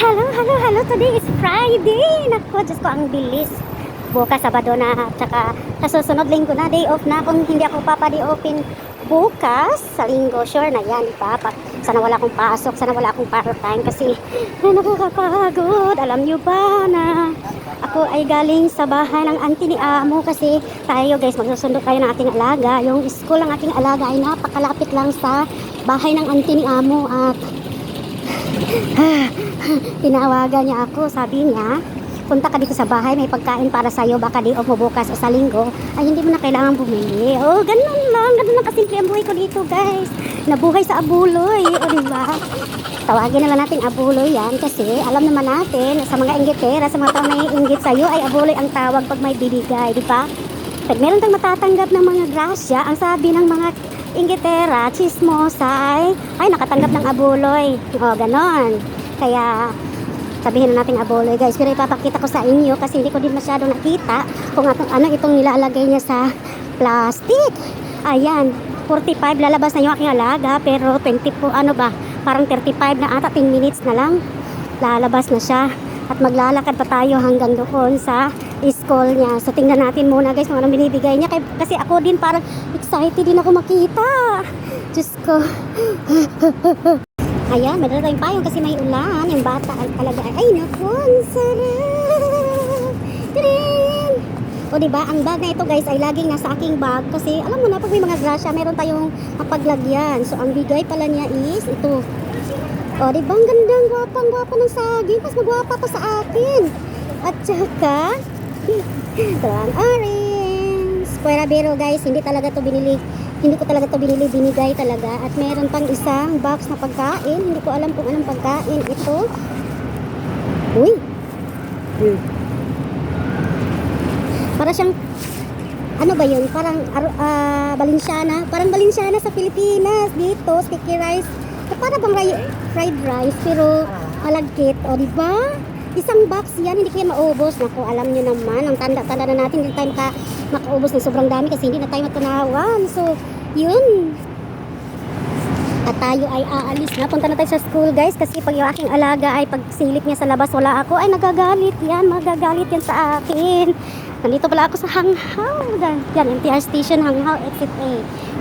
Hello. Today is Friday. Naku, Diyos ko, ang bilis. Bukas, Sabado na. Tsaka, sa susunod linggo na, day off na. Kung hindi ako papa-day offin bukas, sa linggo, sure na yan, diba? Sana wala akong pasok, sana wala akong part-time kasi nakakapagod. Alam nyo ba na ako ay galing sa bahay ng auntie ni Amo kasi tayo, guys, magsusundo tayo ng ating alaga. Yung school ng ating alaga ay napakalapit lang sa bahay ng auntie ni Amo at tinawagan niya ako, sabi niya, punta ka dito sa bahay, may pagkain para sa'yo, baka di off mo bukas o sa linggo, ay hindi mo na kailangan bumili. Oh, ganun lang kasimple ang buhay ko dito, guys. Nabuhay sa abuloy, o diba? Tawagin na lang natin abuloy yan kasi alam naman natin sa mga inggitera, sa mga tao na inggit sa'yo, ay abuloy ang tawag pag may bibigay, diba? Pag meron kang matatanggap ng mga grasya, ang sabi ng mga inggitera, chismosa ay nakatanggap ng abuloy. O, ganon. Kaya, sabihin na natin abuloy, guys. Pero ipapakita ko sa inyo kasi hindi ko din masyado nakita kung ano itong nilalagay niya sa plastic. Ayan, 45 lalabas na yung aking alaga, pero 20 po, parang 35 na ata, 10 minutes na lang. Lalabas na siya. At maglalakad pa tayo hanggang doon sa school niya. So, tingnan natin muna, guys, kung anong binibigay niya. Kasi ako din parang excited din ako makita. Diyos ko. Ayan, madala tayong payong kasi may ulan. Yung bata talaga. Ay, naku, ang sarap. Tirin! O, diba, ang bag na ito, guys, ay laging nasa aking bag. Kasi, alam mo na, pag may mga grasya, meron tayong mapaglagyan. So, ang bigay pala niya is ito. O, diba, ang gandang gwapang-gwapa ng saging. Mas magwapa pa sa akin. At saka, ang orange. Pwera biro, guys, hindi ko talaga to binili, binigay talaga. At meron pang isang box na pagkain. Hindi ko alam kung anong pagkain ito. Uy! Para siyang, ano ba yun? Parang Balenciana. Parang Balenciana sa Pilipinas. Dito, sticky rice. Para bang fried rice, pero malagkit. O, diba? Isang box yan, hindi kaya maubos. Naku, alam nyo naman, ang tanda-tanda na natin, hindi tayo makaubos ng sobrang dami kasi hindi na tayo matunawan. So, yun. At tayo ay aalis na. Punta na tayo sa school, guys, kasi pag yung aking alaga ay pagsilip niya sa labas, wala ako, ay magagalit yan sa akin. Nandito pala ako sa Hanghaw. Yan, MTR station, Hanghaw, exit A.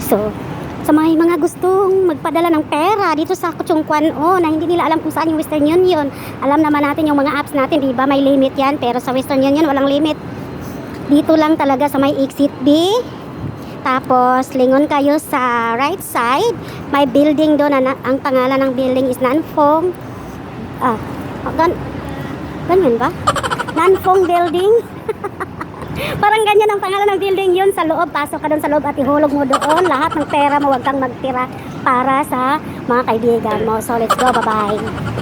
So, sa mga gustong magpadala ng pera dito sa Kuchungkwan na hindi nila alam kung saan yung Western Union. Alam naman natin yung mga apps natin, di ba? May limit yan, pero sa Western Union walang limit. Dito lang talaga sa may exit B. Tapos lingon kayo sa right side. May building doon ang pangalan ng building is Nanfong. Ganyan ba? Nanfong building. Parang ganyan ang pangalan ng building yun sa loob. Pasok ka doon sa loob at ihulog mo doon. Lahat ng pera mo, huwag kang magtira para sa mga kaibigan mo. So, let's go. Bye-bye.